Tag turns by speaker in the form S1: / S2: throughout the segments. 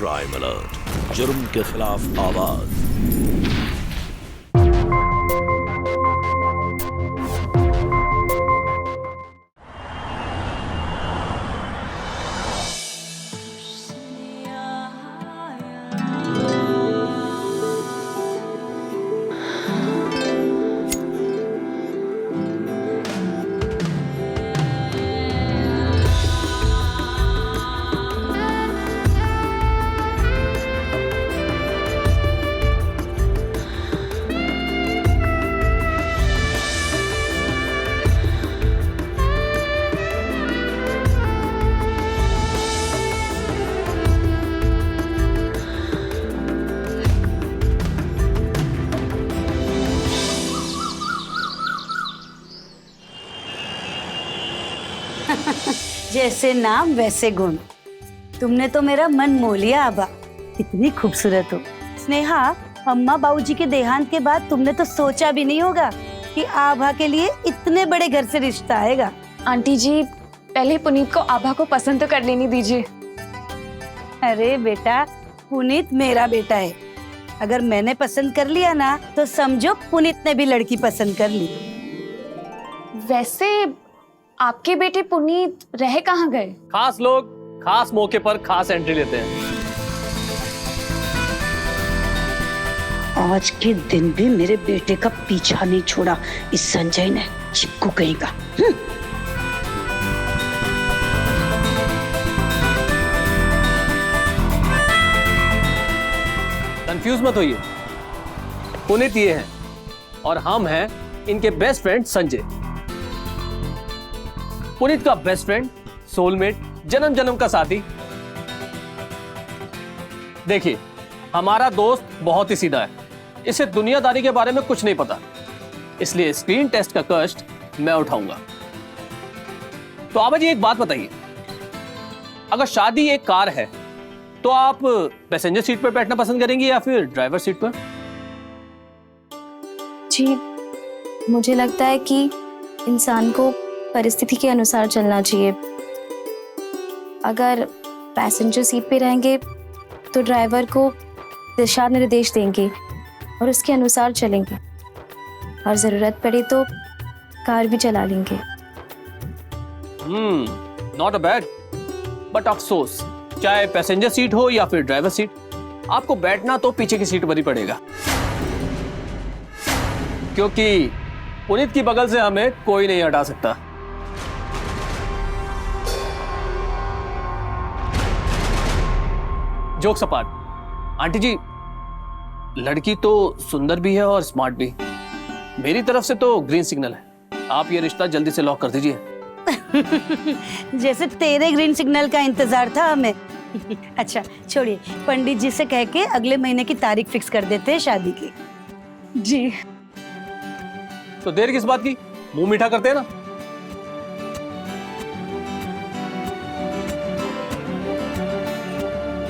S1: Crime alert, जुर्म के खिलाफ आवाज।
S2: जैसे नाम वैसे गुण। तुमने तो मेरा मन मोह लिया आबा। कितनी खूबसूरत हो। स्नेहा, अम्मा बाबूजी के देहांत के बाद तुमने तो सोचा भी नहीं होगा कि आभा के लिए इतने बड़े घर से रिश्ता आएगा।
S3: आंटी जी, पहले पुनीत को आभा को पसंद तो कर लेने दीजिए।
S2: अरे बेटा, पुनीत मेरा बेटा है। अगर मैंने पसंद कर लिया ना तो समझो पुनीत ने भी लड़की पसंद कर ली।
S3: वैसे आपके बेटे पुनीत रह कहाँ गए?
S4: खास लोग खास मौके पर खास एंट्री लेते हैं।
S2: आज के दिन भी मेरे बेटे का पीछा नहीं छोड़ा इस संजय ने, चिपकू कहेगा।
S4: कंफ्यूज मत होइए, पुनीत ये हैं और हम हैं इनके बेस्ट फ्रेंड संजय। पुनीत का बेस्ट फ्रेंड, सोलमेट, जन्म जन्म का साथी। देखिए, हमारा दोस्त बहुत ही सीधा है, इसे दुनियादारी के बारे में कुछ नहीं पता, इसलिए स्क्रीन टेस्ट का कष्ट मैं उठाऊंगा। तो आबा जी, एक बात बताइए, अगर शादी एक कार है तो आप पैसेंजर सीट पर बैठना पसंद करेंगे या फिर ड्राइवर सीट पर?
S3: जी, मुझे लगता है कि इंसान को परिस्थिति के अनुसार चलना चाहिए। अगर पैसेंजर सीट पे रहेंगे तो ड्राइवर को दिशा निर्देश देंगे और उसके अनुसार चलेंगे, और जरूरत पड़े तो कार भी चला लेंगे।
S4: नॉट अ बैड, बट अफसोस, चाहे पैसेंजर सीट हो या फिर ड्राइवर सीट, आपको बैठना तो पीछे की सीट पर ही पड़ेगा, क्योंकि पुनीत की बगल से हमें कोई नहीं हटा सकता। जोक सपाट। आंटी जी, लड़की तो सुंदर भी है और स्मार्ट भी। मेरी तरफ से तो ग्रीन सिग्नल है, आप ये रिश्ता जल्दी से लॉक कर दीजिए।
S2: जैसे तेरे ग्रीन सिग्नल का इंतजार था हमें। अच्छा छोड़िए, पंडित जी से कह के अगले महीने की तारीख फिक्स कर देते हैं शादी की।
S3: जी।
S4: तो देर किस बात की, मुंह मीठा करते हैं ना।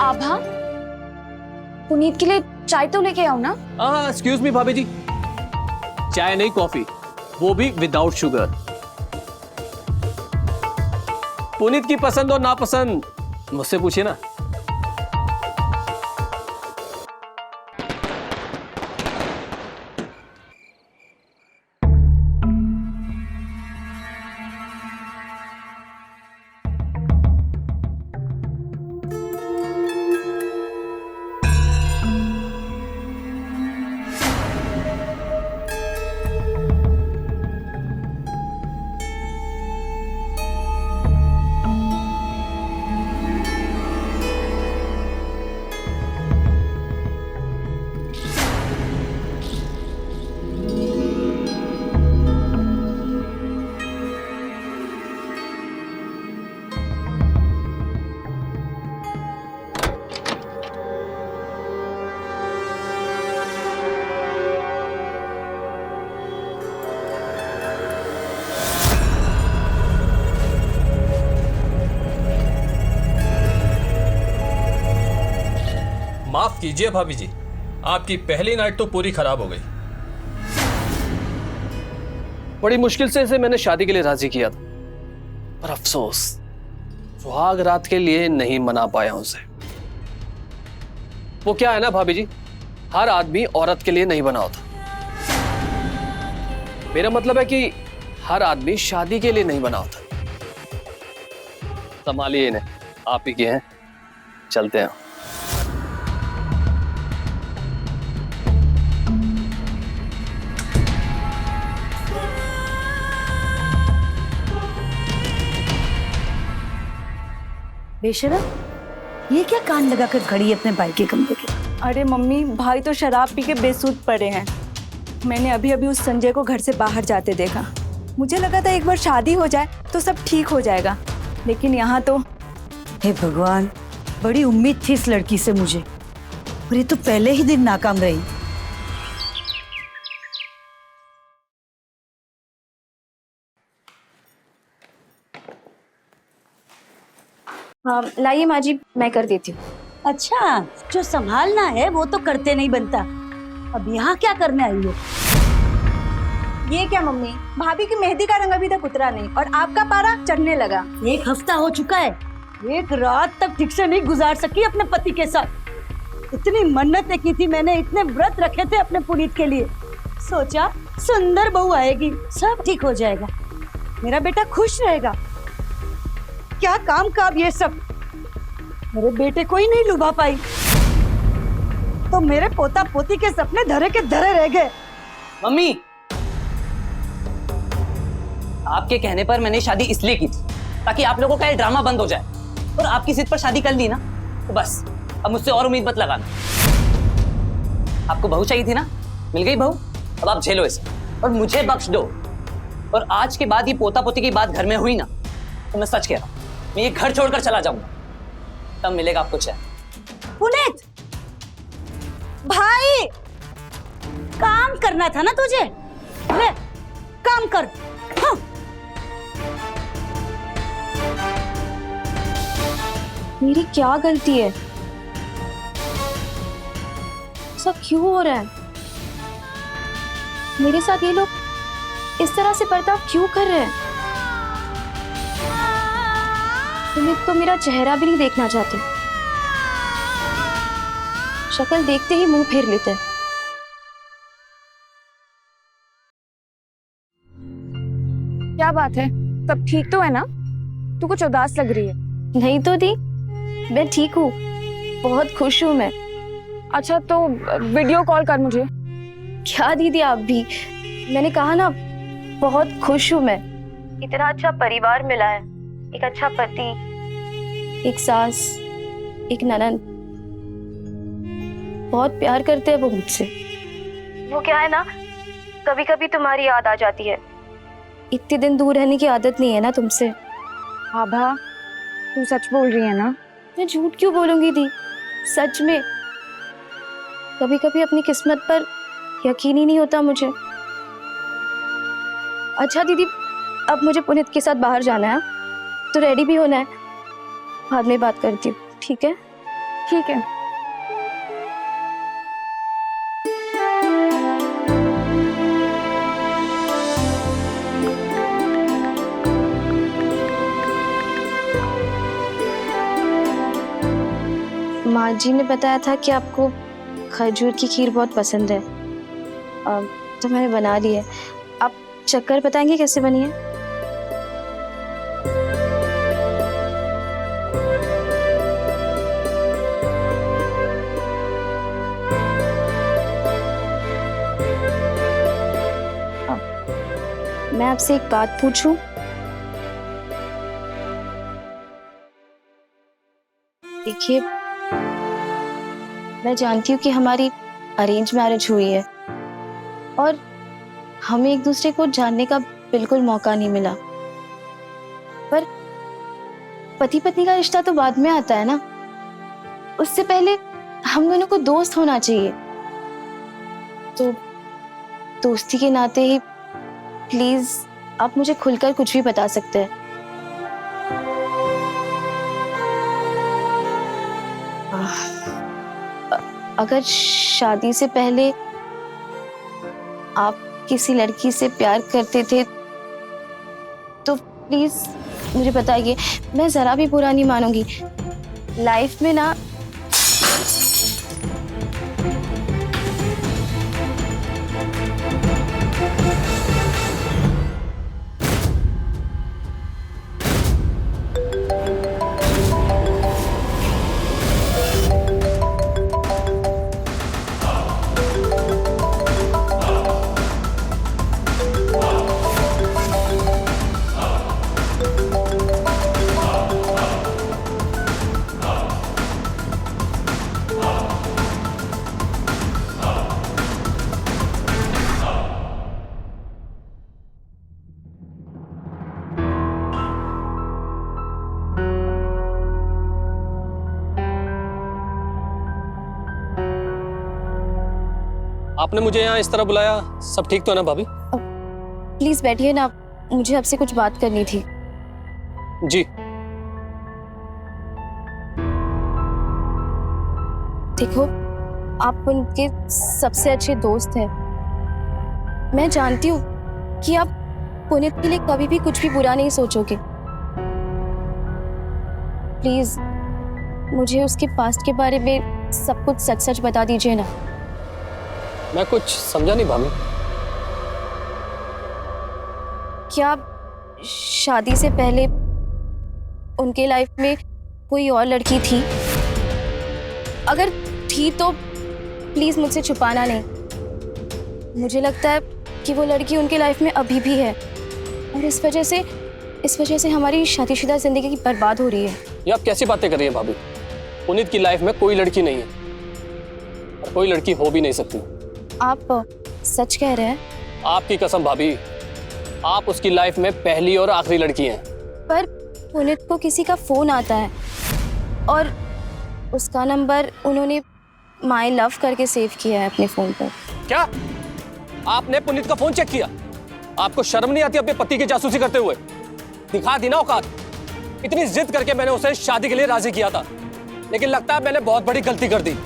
S3: आभा, पुनीत के लिए चाय तो लेके आओ ना।
S4: हाँ, एक्सक्यूज मी भाभी जी, चाय नहीं कॉफी, वो भी विदाउट शुगर। पुनीत की पसंद और नापसंद मुझसे पूछिए ना।
S5: माफ कीजिए भाभी जी, आपकी पहली नाइट तो पूरी खराब हो गई।
S4: बड़ी मुश्किल से इसे मैंने शादी के लिए राजी किया था, पर अफसोस सुहाग रात के लिए नहीं मना पाया उसे। वो क्या है ना भाभी जी, हर आदमी औरत के लिए नहीं बना होता। मेरा मतलब है कि हर आदमी शादी के लिए नहीं बना होता। संभालिए इन्हें, आप ही के हैं, चलते हैं।
S2: बेशरम, ये क्या कान लगाकर खड़ी है अपने भाई के कमरे के?
S6: अरे मम्मी, भाई तो शराब पी के बेसुध पड़े हैं। मैंने अभी अभी उस संजय को घर से बाहर जाते देखा। मुझे लगा था एक बार शादी हो जाए तो सब ठीक हो जाएगा, लेकिन यहाँ तो।
S2: हे भगवान, बड़ी उम्मीद थी इस लड़की से मुझे, और ये तो पहले ही दिन नाकाम रही।
S3: हाँ लाइए माँ जी, मैं कर देती हूँ।
S2: अच्छा, जो संभालना है वो तो करते नहीं बनता। अब यहाँ क्या करने आई हो?
S6: ये क्या मम्मी, भाभी की मेहंदी का रंग अभी तक उतरा नहीं और आपका पारा चढ़ने लगा।
S2: 1 हफ्ता हो चुका है, एक रात तक ठीक से नहीं गुजार सकी अपने पति के साथ। इतनी मन्नतें की थी मैंने, इतने व्रत रखे थे अपने पुनीत के लिए। सोचा सुंदर बहू आएगी, सब ठीक हो जाएगा, मेरा बेटा खुश रहेगा। क्या काम काब ये सब, मेरे बेटे को ही नहीं लुभा पाई तो मेरे पोता पोती के सपने धरे के धरे रह गए।
S7: मम्मी, आपके कहने पर मैंने शादी इसलिए की थी ताकि आप लोगों का ये ड्रामा बंद हो जाए, और आपकी जिद पर शादी कर ली ना, तो बस अब मुझसे और उम्मीद मत लगाना। आपको बहू चाहिए थी ना, मिल गई बहू, अब आप झेलो इसे और मुझे बख्श दो। और आज के बाद ये पोता पोती की बात घर में हुई ना, तो मैं सच कह रहा हूँ, मैं ये घर छोड़कर चला जाऊंगा, तब मिलेगा आपको चैन।
S2: पुनीत भाई, काम करना था ना तुझे, ले काम कर। हाँ।
S3: मेरी क्या गलती है? सब क्यों हो रहा है मेरे साथ? ये लोग इस तरह से बर्ताव क्यों कर रहे हैं? पुनीत तो मेरा चेहरा भी नहीं देखना चाहते, शक्ल देखते ही मुंह फेर लेते हैं।
S6: क्या बात है, सब ठीक तो है ना? तू कुछ उदास लग रही है।
S3: नहीं तो दी, मैं ठीक हूँ, बहुत खुश हूँ मैं।
S6: अच्छा तो वीडियो कॉल कर मुझे।
S3: क्या दीदी आप भी, मैंने कहा ना बहुत खुश हूँ मैं। इतना अच्छा परिवार मिला है, एक अच्छा पति, एक सास, एक ननद, बहुत प्यार करते हैं वो मुझसे। वो क्या है ना, कभी कभी तुम्हारी याद आ जाती है। इतने दिन दूर रहने की आदत नहीं है ना तुमसे।
S6: आभा, तू सच बोल रही है ना?
S3: मैं झूठ क्यों बोलूंगी दी, सच में। कभी कभी अपनी किस्मत पर यकीन ही नहीं होता मुझे। अच्छा दीदी, अब मुझे पुनीत के साथ बाहर जाना है, तो रेडी भी होना है। बाद में बात करती हूँ, ठीक है?
S6: ठीक है।
S3: माँ जी ने बताया था कि आपको खजूर की खीर बहुत पसंद है, तो मैंने बना ली है। आप चक्कर बताएंगे कैसे बनी है? मैं आपसे एक बात पूछूं? देखिए, मैं जानती हूँ कि हमारी अरेंज मैरिज हुई है और हमें एक दूसरे को जानने का बिल्कुल मौका नहीं मिला, पर पति पत्नी का रिश्ता तो बाद में आता है ना। उससे पहले हम दोनों को दोस्त होना चाहिए। तो दोस्ती के नाते ही प्लीज आप मुझे खुलकर कुछ भी बता सकते हैं। अगर शादी से पहले आप किसी लड़की से प्यार करते थे तो प्लीज मुझे बताइए, मैं जरा भी बुरा नहीं मानूंगी। लाइफ में ना
S4: आपने मुझे यहाँ इस तरह बुलाया, सब ठीक तो है ना भाभी?
S3: प्लीज बैठिए ना, मुझे आपसे कुछ बात करनी थी।
S4: जी।
S3: देखो, आप उनके सबसे अच्छे दोस्त हैं। मैं जानती हूँ कि आप पुनीत के लिए कभी भी कुछ भी बुरा नहीं सोचोगे। प्लीज मुझे उसके पास्ट के बारे में सब कुछ सच सच बता दीजिए ना।
S4: मैं कुछ समझा नहीं भाभी।
S3: क्या शादी से पहले उनके लाइफ में कोई और लड़की थी? अगर थी तो प्लीज मुझसे छुपाना नहीं। मुझे लगता है कि वो लड़की उनके लाइफ में अभी भी है और इस वजह से हमारी शादीशुदा जिंदगी बर्बाद हो रही है।
S4: ये आप कैसी बातें कर रही हैं भाभी? पुनीत की लाइफ में कोई लड़की नहीं है और कोई लड़की हो भी नहीं सकती।
S3: आप सच कह रहे हैं?
S4: आपकी कसम भाभी, आप उसकी लाइफ में पहली और आखिरी लड़की हैं।
S3: पर पुनीत को किसी का फोन आता है और उसका नंबर उन्होंने माय लव करके सेव किया है अपने फोन पर।
S4: क्या आपने पुनीत का फोन चेक किया? आपको शर्म नहीं आती अपने पति की जासूसी करते हुए? दिखा दी ना औकात। इतनी जिद करके मैंने उसे शादी के लिए राजी किया था, लेकिन लगता है मैंने बहुत बड़ी गलती कर दी।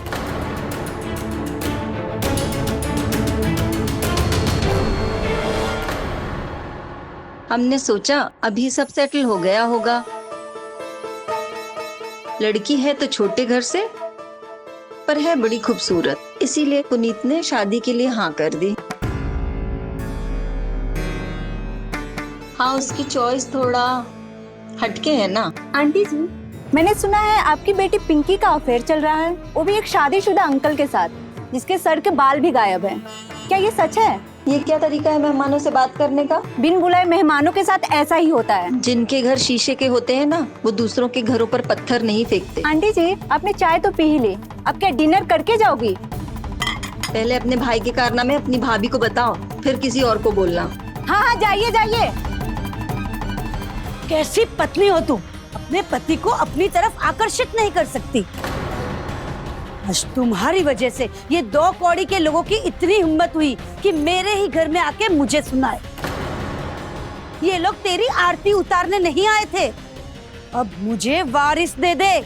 S8: हमने सोचा अभी सब सेटल हो गया होगा। लड़की है तो छोटे घर से, पर है बड़ी खूबसूरत, इसीलिए पुनीत ने शादी के लिए हाँ कर दी। हाँ, उसकी चॉइस थोड़ा हटके है ना।
S6: आंटी जी, मैंने सुना है आपकी बेटी पिंकी का अफेयर चल रहा है, वो भी एक शादीशुदा अंकल के साथ, जिसके सर के बाल भी गायब हैं। क्या ये सच है?
S8: ये क्या तरीका है मेहमानों से बात करने का?
S6: बिन बुलाए मेहमानों के साथ ऐसा ही होता है।
S8: जिनके घर शीशे के होते हैं ना, वो दूसरों के घरों पर पत्थर नहीं फेंकते।
S6: आंटी जी, आपने चाय तो पी ही ली, अब क्या डिनर करके जाओगी?
S8: पहले अपने भाई के कारनामे अपनी भाभी को बताओ, फिर किसी और को बोलना।
S6: हाँ हाँ, जाइए जाइए।
S2: कैसी पत्नी हो तुम? अपने पति को अपनी तरफ आकर्षित नहीं कर सकती। आज तुम्हारी वजह से ये 2 कौड़ी के लोगों की इतनी हिम्मत हुई कि मेरे ही घर में आके मुझे सुनाए। ये लोग तेरी आरती उतारने नहीं आए थे। अब मुझे वारिस दे दे,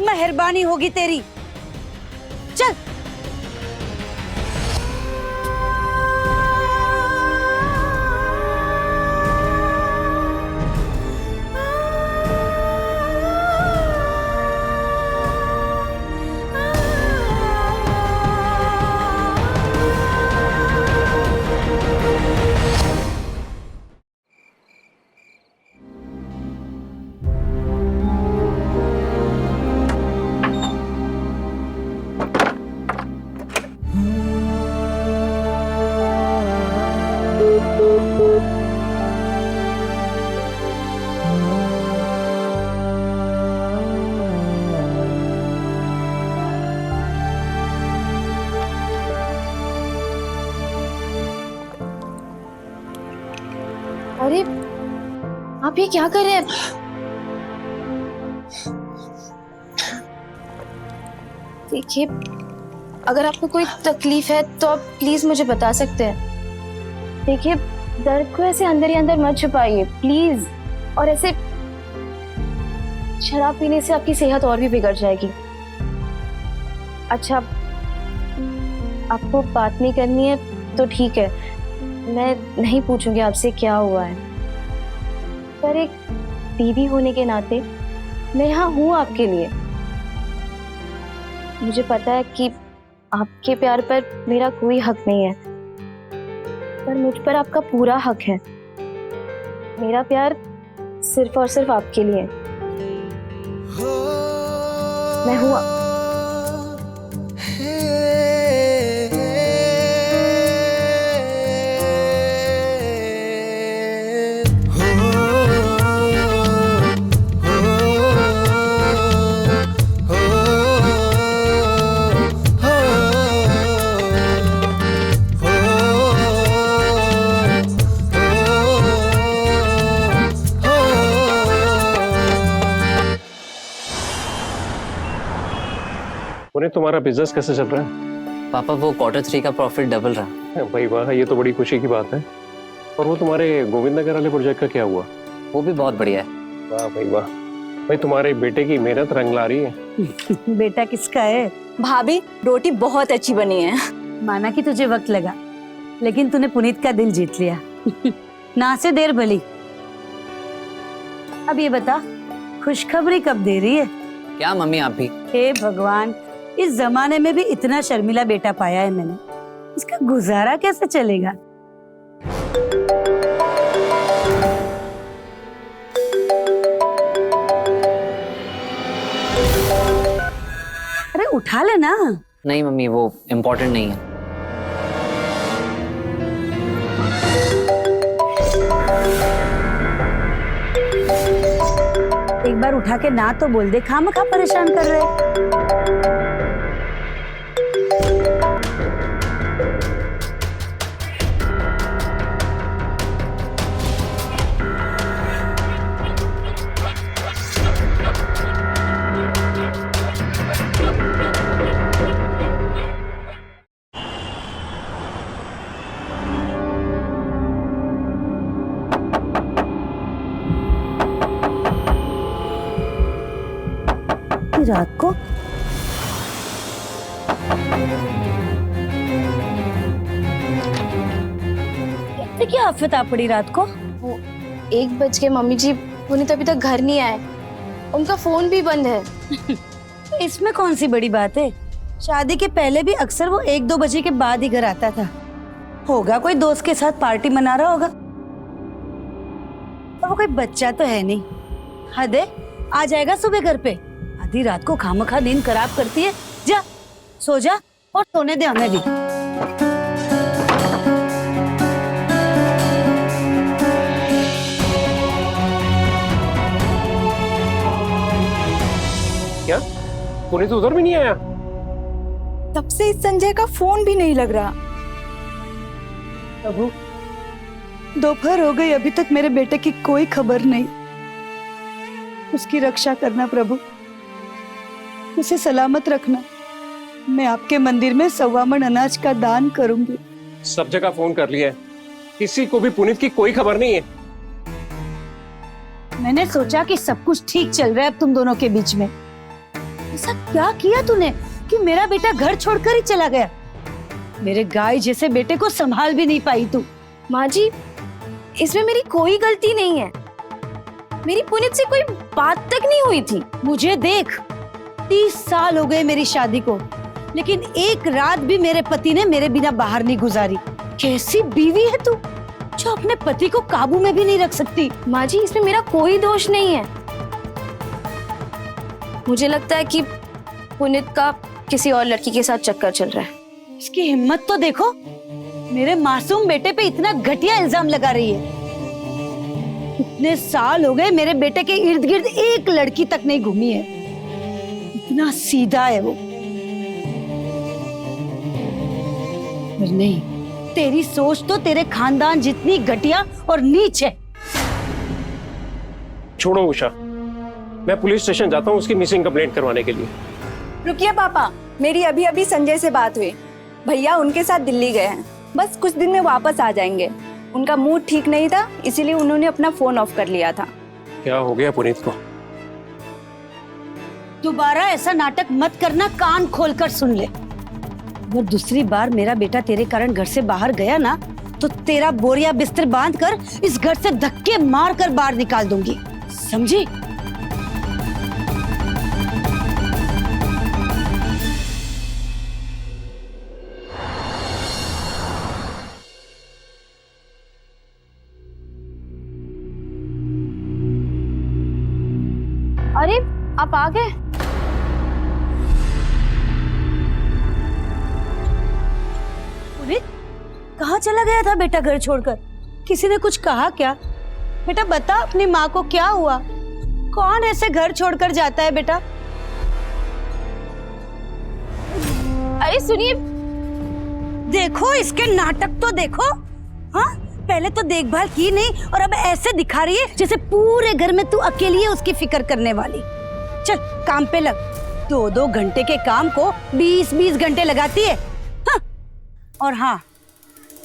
S2: मेहरबानी होगी तेरी। चल।
S3: अरे आप ये क्या कर रहे हैं? देखिए, अगर आपको कोई तकलीफ है तो आप प्लीज मुझे बता सकते हैं। देखिए, दर्द को ऐसे अंदर ही अंदर मत छुपाइए प्लीज। और ऐसे शराब पीने से आपकी सेहत और भी बिगड़ जाएगी। अच्छा, आपको बात नहीं करनी है तो ठीक है, मैं नहीं पूछूंगी आपसे क्या हुआ है, पर एक बीवी होने के नाते मैं यहाँ हूँ आपके लिए। मुझे पता है कि आपके प्यार पर मेरा कोई हक नहीं है, पर मुझ पर आपका पूरा हक है। मेरा प्यार सिर्फ और सिर्फ आपके लिए। मैं हूँ।
S4: पुनीत, तुम्हारा बिजनेस कैसे चल रहा है?
S7: पापा वो Q3 का प्रॉफिट डबल रहा।
S9: भाई वाह, ये तो बड़ी खुशी की बात है। और वो तुम्हारे गोविंद नगर वाले प्रोजेक्ट का क्या हुआ?
S7: वो भी बहुत बढ़िया है।
S9: वाह भाई वाह, भाई तुम्हारे बेटे की मेहनत रंग ला रही है।
S2: बेटा किसका है?
S6: भाभी रोटी बहुत अच्छी बनी है।
S2: माना कि तुझे वक्त लगा, लेकिन तूने पुनीत का दिल जीत लिया। ना से देर भली। अब ये बता, खुशखबरी कब दे रही है?
S7: क्या मम्मी आप भी?
S2: हे भगवान, इस जमाने में भी इतना शर्मिला बेटा पाया है मैंने। इसका गुजारा कैसे चलेगा? अरे उठा लेना।
S7: नहीं मम्मी, वो इम्पोर्टेंट नहीं है।
S2: एक बार उठा के ना तो बोल दे, खामखा परेशान कर रहे। रात को इतनी क्या आफत आ पड़ी रात को?
S3: वो 1 बज के मम्मी जी, पुनीत अभी तक घर नहीं आए। उनका फोन भी बंद है।
S2: इसमें कौन सी बड़ी बात है? शादी के पहले भी अक्सर वो 1-2 बजे के बाद ही घर आता था। होगा कोई दोस्त के साथ पार्टी मना रहा होगा। और वो कोई बच्चा तो है नहीं। हद है, आ जाएगा सुबह घर पे। आधी रात को खामखा नींद खराब करती है। जा सो जा और सोने दे हमें भी।
S9: क्या पुनीत उधर भी नहीं आया?
S6: तब से इस संजय का फोन भी नहीं लग रहा।
S2: प्रभु, दोपहर हो गई, अभी तक मेरे बेटे की कोई खबर नहीं। उसकी रक्षा करना प्रभु, उसे सलामत रखना। मैं आपके मंदिर में 1.25 मन अनाज का दान करूंगी।
S9: सब जगह फोन कर लिया है, किसी को भी पुनीत की कोई खबर नहीं है।
S2: मैंने सोचा कि सब कुछ ठीक चल रहा है अब तुम दोनों के बीच में। ऐसा क्या किया तूने कि मेरा बेटा घर छोड़कर ही चला गया? मेरे गाय जैसे बेटे को संभाल भी नहीं पाई तू।
S3: माँ जी, इसमें मेरी कोई गलती नहीं है। मेरी पुनीत से कोई बात तक नहीं हुई थी।
S2: मुझे देख, 30 साल हो गए मेरी शादी को, लेकिन एक रात भी मेरे पति ने मेरे बिना बाहर नहीं गुजारी। कैसी बीवी है तू, जो अपने पति को काबू में भी नहीं रख सकती।
S3: माँ जी, इसमें मेरा कोई दोष नहीं है। मुझे लगता है कि पुनीत का किसी और लड़की के साथ चक्कर चल रहा है।
S2: इसकी हिम्मत तो देखो, मेरे मासूम बेटे पे इतना घटिया इल्जाम लगा रही है। इतने साल हो गए मेरे बेटे के इर्द गिर्द एक लड़की तक नहीं घूमी है। इतना सीधा है वो। पर नहीं, तेरी सोच तो तेरे खानदान जितनी घटिया और नीच है।
S9: छोड़ो उषा, मैं पुलिस स्टेशन जाता हूँ उसकी मिसिंग कंप्लेंट करवाने के लिए।
S6: रुकिए पापा, मेरी अभी अभी संजय से बात हुई। भैया उनके साथ दिल्ली गए हैं, बस कुछ दिन में वापस आ जाएंगे। उनका मूड ठीक नहीं था, इसीलिए उन्होंने अपना फोन ऑफ कर लिया था।
S9: क्या हो गया पुनीत को?
S2: दोबारा ऐसा नाटक मत करना, कान खोलकर सुन ले। अगर दूसरी बार मेरा बेटा तेरे कारण घर से बाहर गया ना, तो तेरा बोरिया बिस्तर बांध कर इस घर से धक्के मार कर बाहर निकाल दूंगी, समझी?
S3: अरे, आप आ गए?
S2: पुनीत, कहाँ चला गया था बेटा घर छोड़कर? किसी ने कुछ कहा क्या? बेटा बता अपनी माँ को क्या हुआ? कौन ऐसे घर छोड़कर जाता है बेटा?
S3: अरे सुनिए,
S2: देखो इसके नाटक तो देखो। हाँ, पहले तो देखभाल की नहीं और अब ऐसे दिखा रही है जैसे पूरे घर में तू अकेली है उसकी फिक्र करने वाली। चल काम पे लग। 2-2 घंटे के काम को 20-20 घंटे लगाती है। हाँ? और हाँ,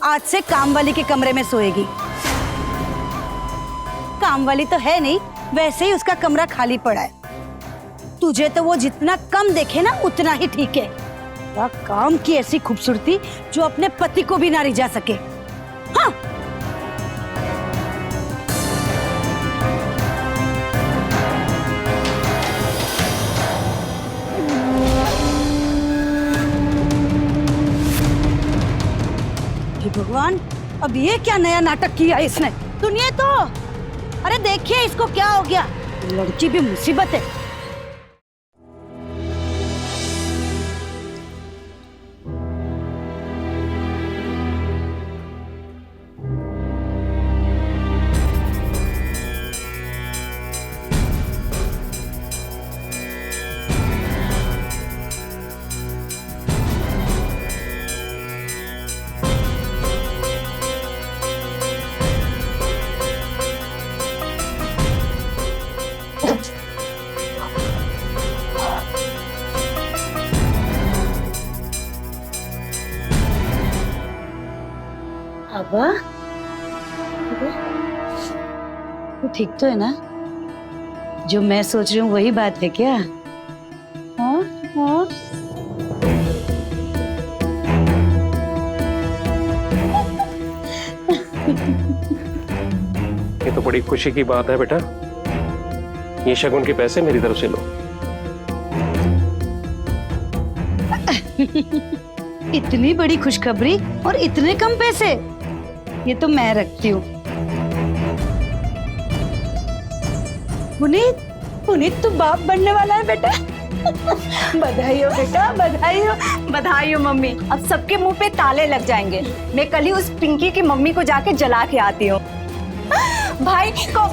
S2: आज से काम वाली के कमरे में सोएगी। काम वाली तो है नहीं, वैसे ही उसका कमरा खाली पड़ा है। तुझे तो वो जितना कम देखे ना उतना ही ठीक है। क्या काम की ऐसी खूबसूरती जो अपने पति को भी ना रिझा सके। हाँ। हे भगवान, अब ये क्या नया नाटक किया इसने? सुनिए तो, अरे देखिए इसको क्या हो गया। लड़की भी मुसीबत है। अब्बा, तो ठीक तो है ना? जो मैं सोच रही हूँ वही बात है क्या? हाँ हाँ।
S9: ये तो बड़ी खुशी की बात है बेटा। ये शगुन के पैसे मेरी तरफ से लो।
S2: इतनी बड़ी खुशखबरी और इतने कम पैसे? ये तो मैं रखती हूँ। पुनीत, पुनीत तू बाप बनने वाला है बेटा।
S6: बधाई हो बेटा, बधाई हो। बधाई हो मम्मी। अब सबके मुंह पे ताले लग जाएंगे। मैं कल ही उस पिंकी की मम्मी को जाके जला के आती हूँ। भाई को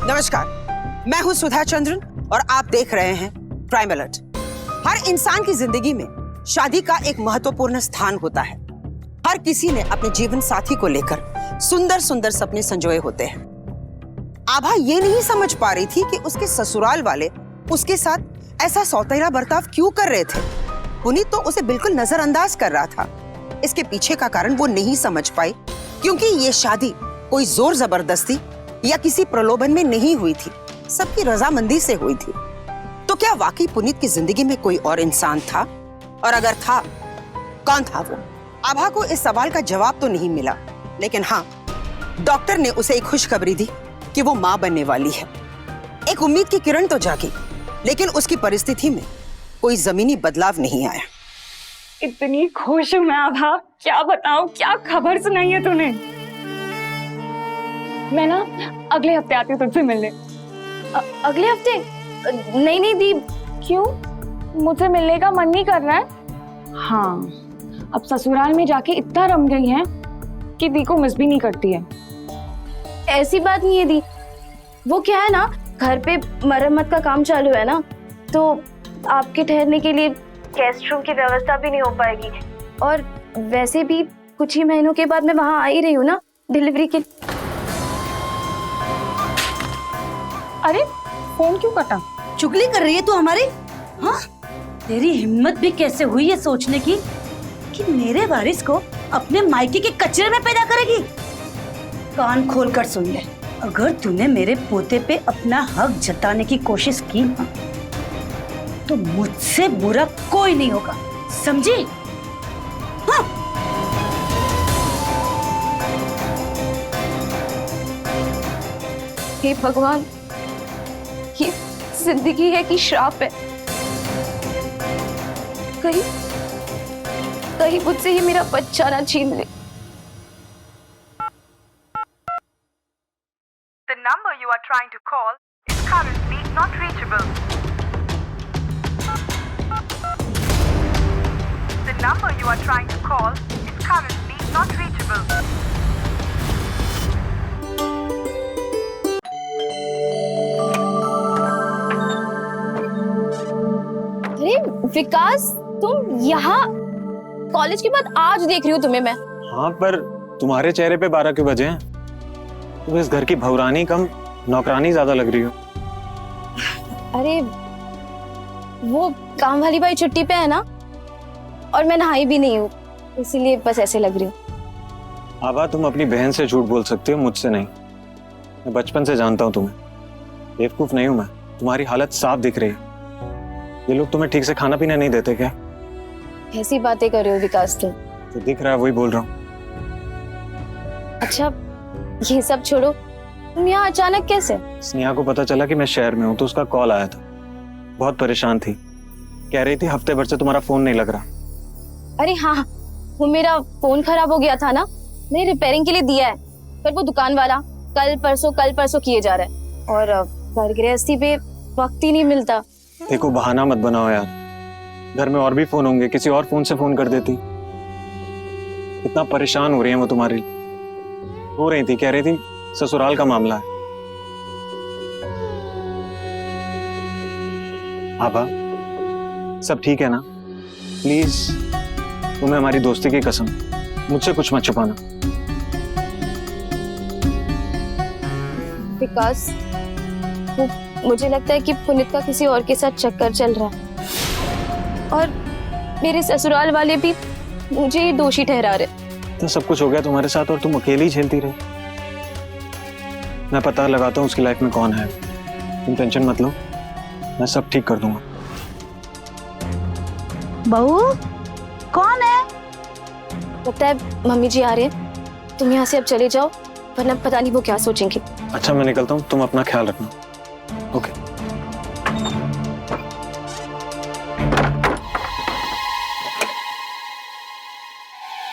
S10: नमस्कार, मैं हूं सुधा चंद्रन और आप देख रहे हैं प्राइम अलर्ट। हर इंसान की जिंदगी में शादी का एक महत्वपूर्ण स्थान होता है। हर किसी ने अपने जीवन साथी को लेकर सुंदर सुंदर सपने संजोए होते हैं। आभा ये नहीं समझ पा रही थी कि उसके ससुराल वाले उसके साथ ऐसा सौतेला बर्ताव क्यों कर रहे थे। पुनीत तो उसे बिल्कुल नजरअंदाज कर रहा था। इसके पीछे का कारण वो नहीं समझ पाई, क्योंकि ये शादी कोई जोर जबरदस्ती या किसी प्रलोभन में नहीं हुई थी, सबकी रजामंदी से हुई थी। तो क्या वाकई पुनीत की जिंदगी में कोई और इंसान था? और अगर था, कौन था वो? आभा को इस सवाल का जवाब तो नहीं मिला, लेकिन हाँ, डॉक्टर ने उसे एक खुशखबरी दी कि वो मां बनने वाली है। एक उम्मीद की किरण तो जागी, लेकिन उसकी परिस्थिति में कोई जमीनी बदलाव नहीं आया।
S6: इतनी खुश हूँ मैं आभा, क्या बताऊँ, क्या खबर सुनाई है तूने। मैं ना अगले हफ्ते आती हूँ तुझसे मिलने।
S3: अगले हफ्ते? नहीं नहीं दी।
S6: क्यों? मुझसे मिलने का मन नहीं कर रहा है? हाँ, अब ससुराल में जाके इतना रम गई हैं कि दी को मिस भी नहीं करती है।
S3: ऐसी बात नहीं है दी, वो क्या है ना, घर पे मरम्मत का काम चालू है ना, तो आपके ठहरने के लिए गेस्ट रूम की व्यवस्था भी नहीं हो पाएगी। और वैसे भी कुछ ही महीनों के बाद मैं वहां आ ही रही हूँ ना डिलीवरी के।
S6: अरे फोन क्यों कटा?
S2: चुगली कर रही है तू हमारी? हाँ, तेरी हिम्मत भी कैसे हुई ये सोचने की कि मेरे वारिस को अपने मायके के कचरे में पैदा करेगी? कान खोल कर सुन ले, अगर तूने मेरे पोते पे अपना हक जताने की कोशिश की ना, तो मुझसे बुरा कोई नहीं होगा, समझी? हाँ।
S3: हे भगवान, ये जिंदगी है कि श्राप है? कहीं कहीं मुझसे ही मेरा बच्चा ना छीन ले।
S11: The number you are trying to call is currently not reachable. The number you are trying to call is currently not reachable.
S3: अरे विकास, तुम यहाँ? कॉलेज के बाद आज देख रही हूँ तुम्हें मैं।
S12: हाँ, पर तुम्हारे चेहरे पे 12 क्यों बजे हैं? तुम इस घर की भौरानी कम
S9: नौकरानी ज्यादा लग रही हो।
S3: अरे वो काम वाली बाई छुट्टी पे है ना, और मैं नहाई भी नहीं हूँ, इसीलिए बस ऐसे लग रही हूँ।
S9: आभा, तुम अपनी बहन से झूठ बोल सकती हो, मुझसे नहीं। मैं बचपन से जानता हूँ तुम्हें, बेवकूफ नहीं हूं मैं। तुम्हारी हालत साफ दिख रही है। ये लोग तुम्हें ठीक से खाना पीना नहीं देते क्या?
S3: ऐसी बातें कर रहे हो विकास तुम?
S9: तो दिख रहा है, वही बोल रहा हूँ।
S3: अच्छा ये सब छोड़ो, तुम यहाँ अचानक कैसे?
S9: स्नेहा को पता चला कि मैं शहर में हूँ तो उसका कॉल आया था। बहुत परेशान थी, कह रही थी हफ्ते भर से तुम्हारा फोन नहीं लग रहा।
S3: अरे हाँ, वो मेरा फोन खराब हो गया था ना, मैंने रिपेयरिंग के लिए दिया है, पर वो दुकान वाला कल परसों किए जा रहा है, और घर गृहस्थी पे वक्त ही नहीं मिलता।
S9: देखो बहाना मत बनाओ यार, घर में और भी फोन होंगे, किसी और फोन से फोन कर देती। इतना परेशान हो रही है वो तुम्हारे लिए। रो रही थी, कह रही थी ससुराल का मामला है। आभा, सब ठीक है ना? प्लीज, तुम्हें हमारी दोस्ती की कसम, मुझसे कुछ मत छुपाना।
S3: विकास, मुझे लगता है कि पुनीत का किसी और के साथ चक्कर चल रहा है, और मेरे ससुराल वाले भी मुझे ही दोषी ठहरा रहे।
S9: तो सब कुछ हो गया तुम्हारे साथ और तुम अकेली ही झेलती रही। मैं पता लगाता हूँ उसकी लाइफ में कौन है। तुम टेंशन मत लो, मैं सब ठीक कर दूंगा।
S2: बहू, कौन है?
S3: लगता है मम्मी जी आ रहे हैं, तुम यहाँ से अब चले जाओ, वरना पता नहीं वो क्या सोचेंगे।
S9: अच्छा मैं निकलता हूँ, तुम अपना ख्याल रखना। ओके।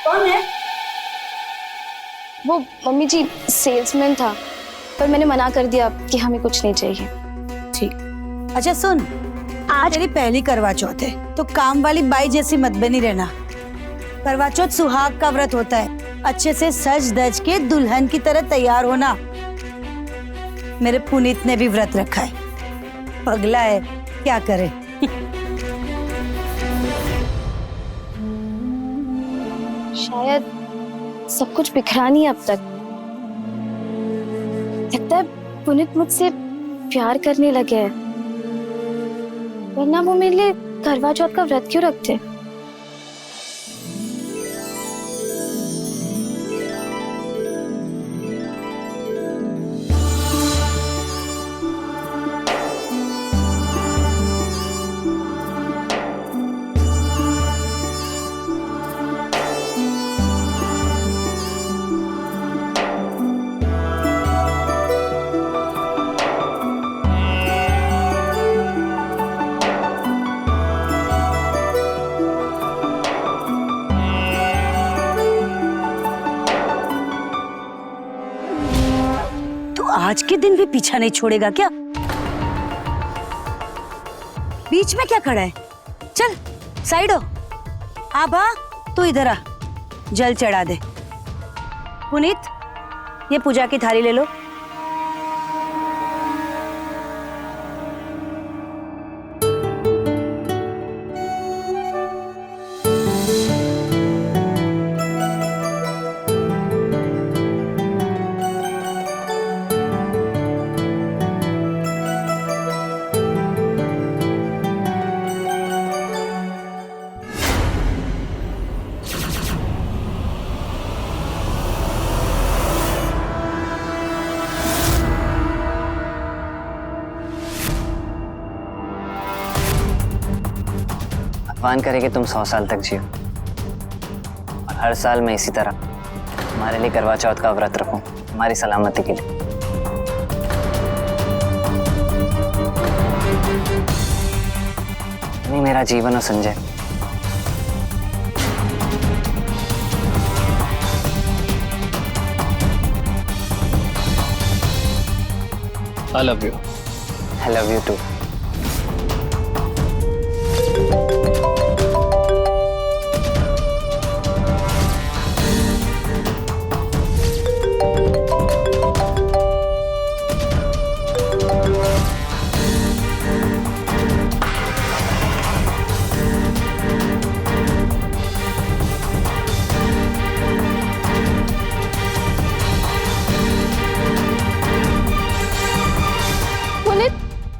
S2: कौन है?
S3: वो मम्मी जी सेल्समैन था, पर मैंने मना कर दिया कि हमें कुछ नहीं चाहिए।
S2: ठीक। अच्छा सुन, आज तेरी पहली करवा चौथ है, तो काम वाली बाई जैसी मत बनी रहना। करवा चौथ सुहाग का व्रत होता है, अच्छे से सज धज के दुल्हन की तरह तैयार होना। मेरे पुनीत ने भी व्रत रखा है, पगला है, क्या करे।
S3: शायद सब कुछ बिखरा नहीं अब तक। लगता है पुनीत मुझसे प्यार करने लगे हैं, वरना वो मेरे लिए करवा चौथ का व्रत क्यों रखते?
S2: आज के दिन भी पीछा नहीं छोड़ेगा क्या? बीच में क्या खड़ा है? चल साइड हो। आभा, तू इधर आ, जल चढ़ा दे। पुनीत, ये पूजा की थाली ले लो।
S7: भगवान करे कि तुम 100 साल तक जियो, और हर साल मैं इसी तरह तुम्हारे लिए करवा चौथ का व्रत रखूं, तुम्हारी सलामती के लिए। नहीं मेरा जीवन और Sanjay.
S4: I love you.
S7: I love you too.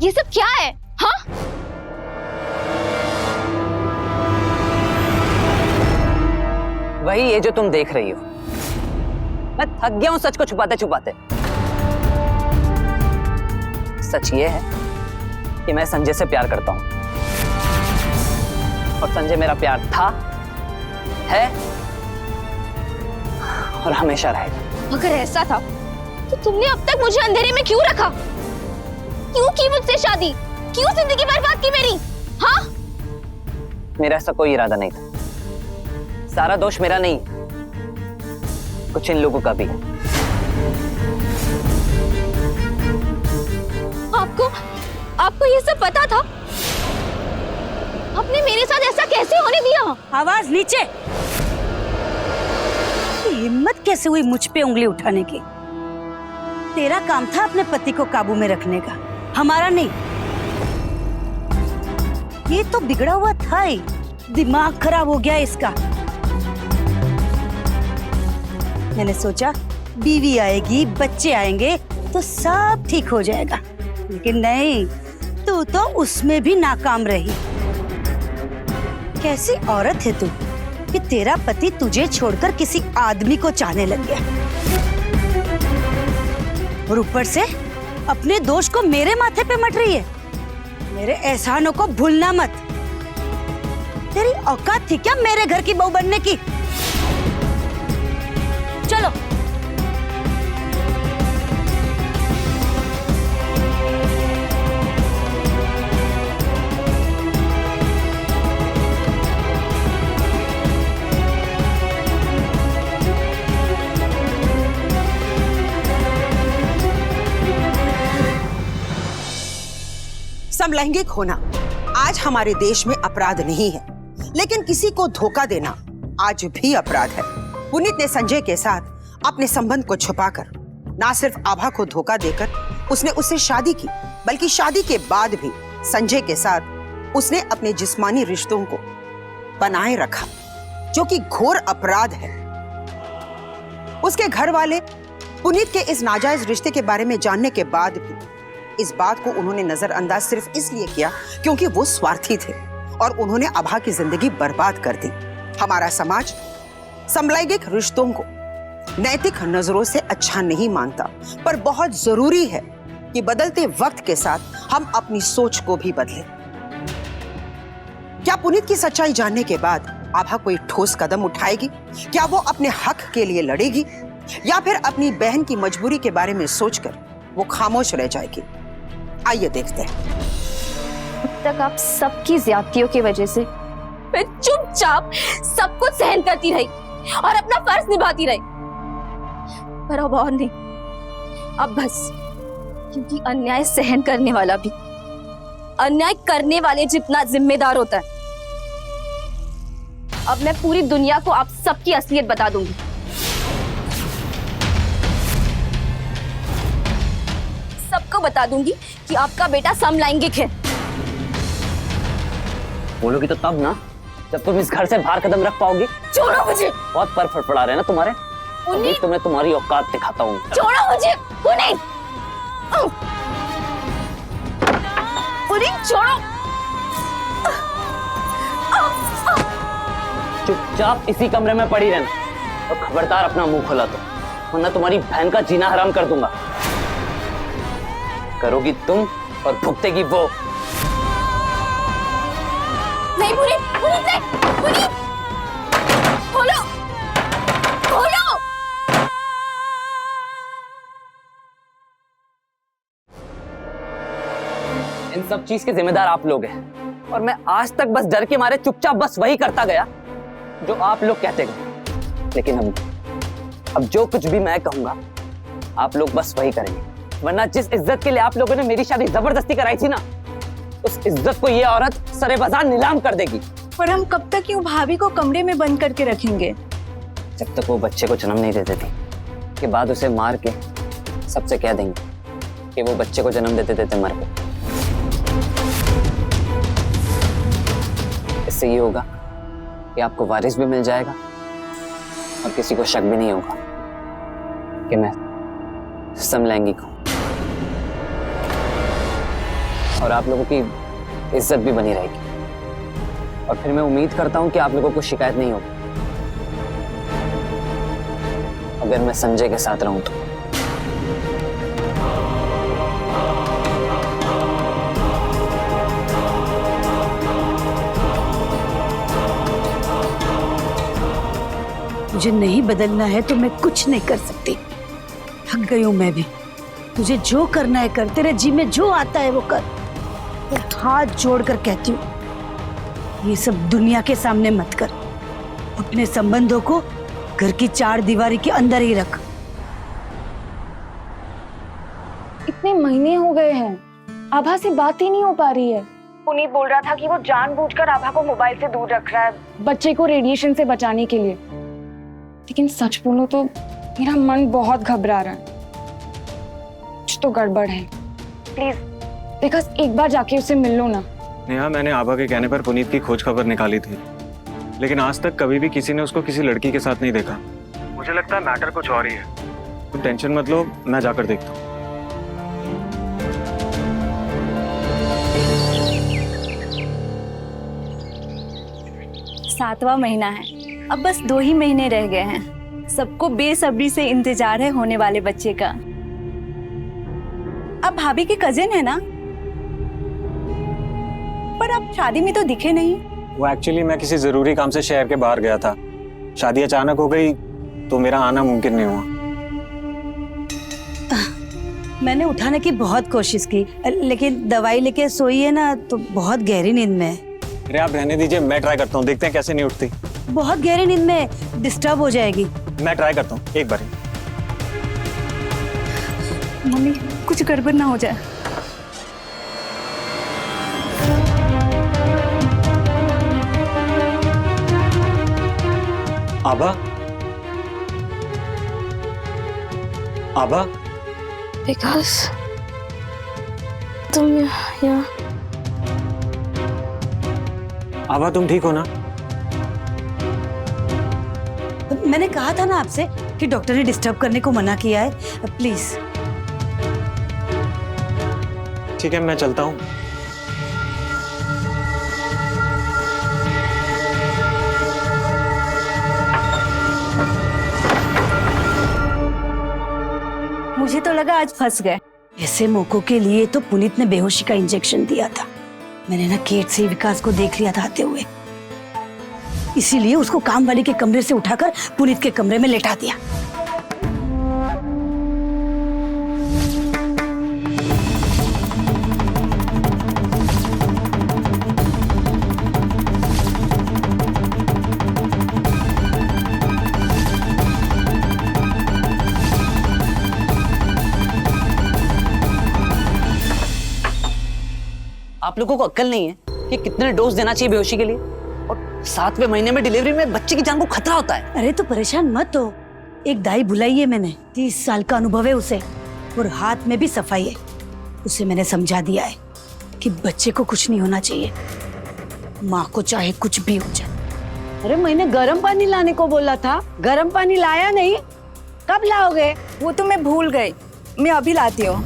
S3: ये सब क्या है? हाँ,
S7: वही ये जो तुम देख रही हो। मैं थक गया हूं सच को छुपाते छुपाते। सच ये है कि मैं संजय से प्यार करता हूं, और संजय मेरा प्यार था, है और हमेशा रहेगा।
S3: अगर ऐसा था तो तुमने अब तक मुझे अंधेरे में क्यों रखा? क्यों की मुझसे शादी? क्यों जिंदगी बर्बाद की मेरी? हाँ,
S7: मेरा ऐसा कोई इरादा नहीं था। सारा दोष मेरा नहीं, कुछ इन लोगों का भी है।
S3: आपको ये सब पता था? आपने मेरे साथ ऐसा कैसे होने दिया?
S2: आवाज नीचे। हिम्मत कैसे हुई मुझ पे उंगली उठाने की? तेरा काम था अपने पति को काबू में रखने का, हमारा नहीं। ये तो बिगड़ा हुआ था ही, दिमाग खराब हो गया इसका। मैंने सोचा बीवी आएगी, बच्चे आएंगे तो सब ठीक हो जाएगा, लेकिन नहीं, तू तो उसमें भी नाकाम रही। कैसी औरत है तू कि तेरा पति तुझे छोड़कर किसी आदमी को चाहने लग गया, और ऊपर से अपने दोष को मेरे माथे पे मट रही है। मेरे एहसानों को भूलना मत। तेरी औकात थी क्या मेरे घर की बहू बनने की? चलो।
S10: समलैंगिक होना आज हमारे देश में अपराध नहीं है, लेकिन किसी को धोखा देना आज भी अपराध है। पुनीत ने संजय के साथ अपने संबंध को छुपाकर न सिर्फ आभा को धोखा देकर उसने उससे शादी की, बल्कि शादी के बाद भी संजय के साथ उसने अपने जिस्मानी रिश्तों को बनाए रखा, जो कि घोर अपराध है। उसके घर वाले पुनीत के इस नाजायज रिश्ते के बारे में जानने के बाद भी इस बात को उन्होंने नजरअंदाज सिर्फ इसलिए किया क्योंकि वो स्वार्थी थे और उन्होंने आभा की जिंदगी बर्बाद कर दी। हमारा समाज समलैंगिक रिश्तों को नैतिक नजरों से अच्छा नहीं मानता, पर बहुत जरूरी है कि बदलते वक्त के साथ हम अपनी सोच को भी बदलें। क्या पुनीत की सच्चाई जानने के बाद आभा कोई ठोस कदम उठाएगी? क्या वो अपने हक के लिए लड़ेगी, या फिर अपनी बहन की मजबूरी के बारे में सोचकर वो खामोश रह जाएगी? आइए देखते हैं।
S3: अब तक आप सबकी ज्यादतियों की वजह से मैं चुपचाप सब कुछ सहन करती रही और अपना फर्ज निभाती रही, पर अब और नहीं। अब बस, क्योंकि अन्याय सहन करने वाला भी अन्याय करने वाले जितना जिम्मेदार होता है। अब मैं पूरी दुनिया को आप सबकी असलियत बता दूंगी। सबको बता दूंगी कि आपका बेटा समलैंगिक है।
S7: बोलोगी तो तब ना, जब तुम इस घर से बाहर कदम रख पाओगी।
S3: छोड़ो मुझे।
S7: बहुत पर फड़फड़ा रहे हैं ना तुम्हारे। अभी तुम्हें तुम्हारी औकात दिखाता हूँ।
S3: छोड़ो मुझे। पुनीत, पुनीत छोड़ो।
S7: चुपचाप इसी कमरे में पड़ी रहना, और खबरदार अपना मुंह खोला तो, वरना तुम्हारी बहन का जीना हराम कर दूंगा। करोगी तुम और भुगतेगी वो।
S3: नहीं पुनीत, पुनीत नहीं, पुनीत, खोलो, खोलो।
S7: इन सब चीज के जिम्मेदार आप लोग हैं, और मैं आज तक बस डर के मारे चुपचाप बस वही करता गया जो आप लोग कहते गए। लेकिन अब जो कुछ भी मैं कहूंगा आप लोग बस वही करेंगे, वरना जिस इज्जत के लिए आप लोगों ने मेरी शादी जबरदस्ती कराई थी ना, उस इज्जत को ये औरत सरे-बाजार नीलाम कर देगी।
S6: पर हम कब तक यूं भाभी को कमरे में बंद करके रखेंगे?
S7: जब तक वो बच्चे को जन्म नहीं दे देती, के बाद उसे मार के सबसे कह देंगे कि वो बच्चे को जन्म देते देते मर गए। इससे ये होगा कि आपको वारिस भी मिल जाएगा और किसी को शक भी नहीं होगा कि मैं समलैंगिक हूं। और आप लोगों की इज्जत भी बनी रहेगी। और फिर मैं उम्मीद करता हूं कि आप लोगों को शिकायत नहीं होगी अगर मैं संजय के साथ रहूं तो।
S2: मुझे नहीं बदलना है तो मैं कुछ नहीं कर सकती। थक गई हूं मैं भी। तुझे जो करना है कर, तेरे जी में जो आता है वो कर। तो हाथ जोड़कर कहती हूँ, ये सब दुनिया के सामने मत कर। अपने संबंधों को घर की 4 दीवारी के अंदर ही रख।
S6: इतने महीने हो गए हैं, आभा से बात ही नहीं हो पा रही है। पुनीत बोल रहा था कि वो जानबूझकर आभा को मोबाइल से दूर रख रहा है, बच्चे को रेडिएशन से बचाने के लिए। लेकिन सच बोलो तो मेरा मन बहुत घबरा रहा है। कुछ तो गड़बड़ है। प्लीज विकास, एक बार जाके उससे मिल लो ना।
S9: नेहा, मैंने आभा के कहने पर पुनीत की खोज खबर निकाली थी, लेकिन आज तक कभी भी किसी ने उसको किसी लड़की के साथ नहीं देखा। मुझे लगता है मैटर कुछ और ही है। तुम टेंशन मत लो, मैं जाकर देखता हूँ।
S6: 7वां महीना है, अब बस 2 ही महीने रह गए हैं। सबको बेसब्री से इंतजार है होने वाले बच्चे का। अब भाभी के कजिन है ना, पर अब शादी में तो दिखे नहीं।
S9: वो एक्चुअली मैं किसी जरूरी काम से शहर के बाहर गया था। शादी अचानक हो गई तो मेरा आना मुमकिन नहीं हुआ।
S2: मैंने उठाने की बहुत कोशिश की, लेकिन दवाई लेके सोई है ना तो बहुत गहरी नींद में है।
S9: अरे आप रहने दीजिए, मैं ट्राई करता हूँ, देखते हैं कैसे नहीं उठती।
S2: बहुत गहरी नींद में, डिस्टर्ब हो जाएगी।
S9: मैं ट्राई करता हूँ एक बार।
S6: मम्मी, कुछ गड़बड़ ना हो जाए।
S9: आभा, आभा,
S3: विकास, तुम यहाँ?
S9: आभा तुम ठीक हो ना?
S2: मैंने कहा था ना आपसे कि डॉक्टर ने डिस्टर्ब करने को मना किया है। प्लीज।
S9: ठीक है, मैं चलता हूँ।
S2: मुझे तो लगा आज फंस गए। ऐसे मौकों के लिए तो पुनीत ने बेहोशी का इंजेक्शन दिया था। मैंने ना गेट से विकास को देख लिया था आते हुए, इसीलिए उसको काम वाली के कमरे से उठाकर पुनीत के कमरे में लेटा दिया।
S7: आप लोगों को अक्ल नहीं है कि कितने डोज देना चाहिए बेहोशी के लिए? और 7वें महीने में डिलीवरी में बच्चे की जान को खतरा होता है।
S2: अरे तो परेशान मत हो, एक दाई बुलाई है मैंने, 30 साल का अनुभव है उसे, और हाथ में भी सफाई है। उसे मैंने समझा दिया है कि बच्चे को कुछ नहीं होना चाहिए, माँ को चाहे कुछ भी हो जाए।
S6: अरे मैंने गर्म पानी लाने को बोला था, गर्म पानी लाया नहीं। कब लाओगे? वो तो मैं भूल गई, मैं अभी लाती हूँ।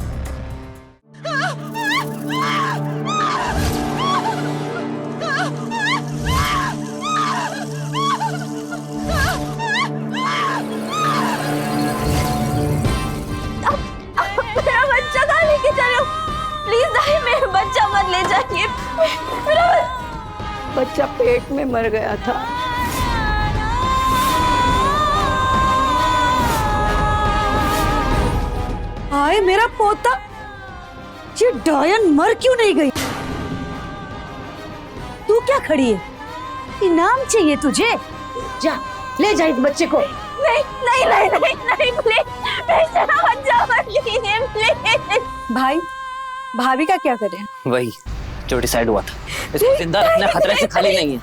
S6: मेरा बच्चा कहाँ लेके चलो? प्लीज दाई, मेरा बच्चा मत ले जाइए। मेरा बच्चा पेट में मर गया था।
S2: हाय मेरा पोता, ये डायन मर क्यों नहीं गई? तू क्या खड़ी है? इनाम चाहिए तुझे? जा ले जा इस बच्चे को।
S6: नहीं नहीं नहीं नहीं नहीं, प्लीज मेरा बच्चा मत लीजिए प्लीज। भाई, भाभी का क्या करें?
S7: वही जो डिसाइड हुआ था, इसको जिंदा रखना खतरे से खाली नहीं है।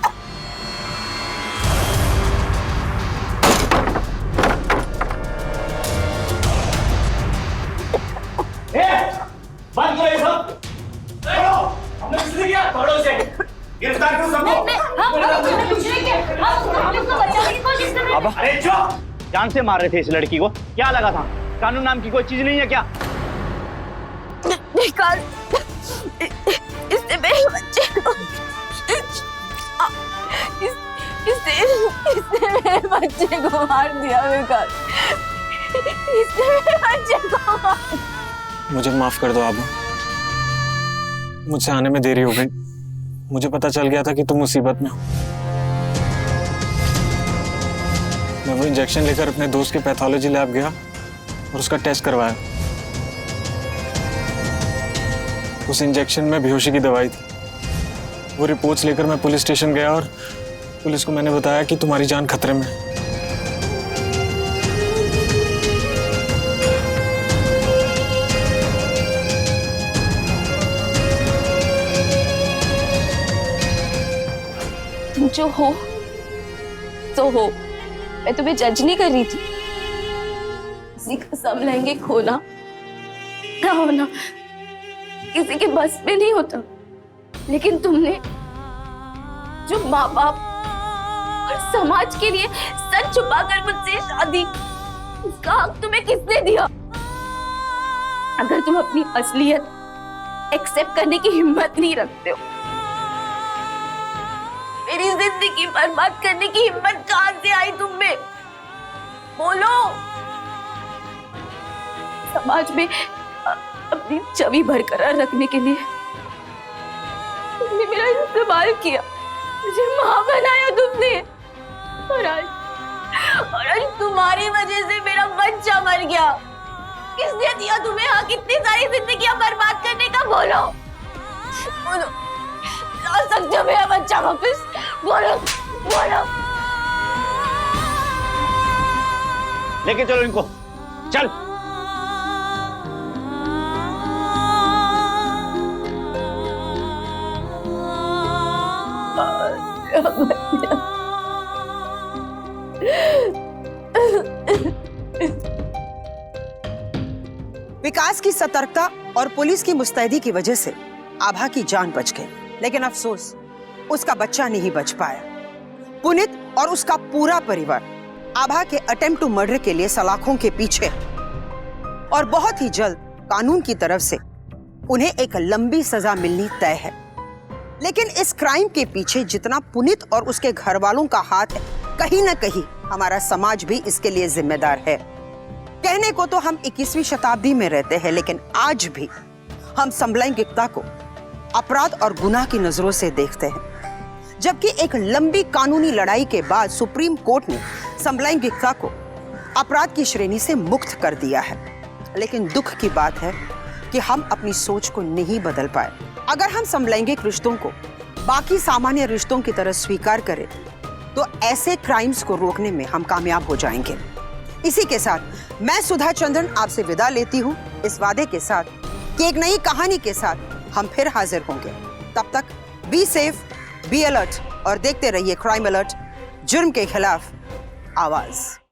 S5: बंद करो ये सब। हमने कुछ नहीं किया, पकड़ो इसे। गिरफ्तार करो सबको।
S12: अब अरे चुप! जान से मार रहे थे इस लड़की को, क्या लगा था? कानून नाम की कोई चीज नहीं है क्या?
S6: विकास,
S3: इसने मेरे बच्चे को इसने मेरे बच्चे को मार दिया विकास। इसने मेरे बच्चे को मार।
S9: मुझे माफ कर दो आबा, मुझसे आने में देरी हो गई। मुझे पता चल गया था कि तुम मुसीबत में हो। मैं वो इंजेक्शन लेकर अपने दोस्त के पैथोलॉजी लैब गया और उसका टेस्ट करवाया। उस इंजेक्शन में बेहोशी की दवाई थी। वो रिपोर्ट्स लेकर मैं पुलिस स्टेशन गया और पुलिस को मैंने बताया कि तुम्हारी जान खतरे में है।
S3: तुम जो हो तो हो, मैं तुम्हें जज नहीं कर रही थी। किसी का समझेंगे खोना ना होना किसी के बस में नहीं होता, लेकिन तुमने जो माँ बाप और समाज के लिए सच छुपाकर मुझसे शादी, उसका हक तुम्हें किसने दिया? अगर तुम अपनी असलियत एक्सेप्ट करने की हिम्मत नहीं रखते हो, मेरी जिंदगी बर्बाद करने की हिम्मत कहां से आई तुम में? बोलो। समाज में अपनी छवि बरकरार रखने के लिए तुमने मेरा इस्तेमाल किया, मुझे मां बनाया तुमने, और आज तुम्हारी वजह से मेरा बच्चा मर गया। किसने दिया तुम्हें हक इतनी सारी जिंदगियां बर्बाद करने का? बोलो बोलो, ला सकते हो मेरा बच्चा वापस? बोलो बोलो।
S12: लेके चलो इनको, चल।
S10: विकास की सतर्कता और पुलिस की मुस्तैदी की वजह से आभा की जान बच गई, लेकिन अफसोस उसका बच्चा नहीं बच पाया। पुनीत और उसका पूरा परिवार आभा के अटेम्प्ट टू मर्डर के लिए सलाखों के पीछे, और बहुत ही जल्द कानून की तरफ से उन्हें एक लंबी सजा मिलनी तय है। लेकिन इस क्राइम के पीछे जितना पुनीत और उसके घर वालों का हाथ है, कहीं ना कहीं हमारा समाज भी इसके लिए जिम्मेदार है। कहने को तो हम 21वीं शताब्दी में रहते हैं, लेकिन आज भी हम समलैंगिकता को अपराध और गुनाह की नजरों से देखते हैं। जबकि एक लंबी कानूनी लड़ाई के बाद सुप्रीम कोर्ट ने समलैंगिकता को अपराध की श्रेणी से मुक्त कर दिया है। लेकिन दुख की बात है कि हम अपनी सोच को नहीं बदल पाए। अगर हम समलैंगिक रिश्तों को बाकी सामान्य रिश्तों की तरह स्वीकार करें तो ऐसे क्राइम्स को रोकने में हम कामयाब हो जाएंगे। इसी के साथ मैं सुधा चंद्रन आपसे विदा लेती हूँ, इस वादे के साथ कि एक नई कहानी के साथ हम फिर हाजिर होंगे। तब तक बी सेफ, बी अलर्ट और देखते रहिए क्राइम अलर्ट, जुर्म के खिलाफ आवाज।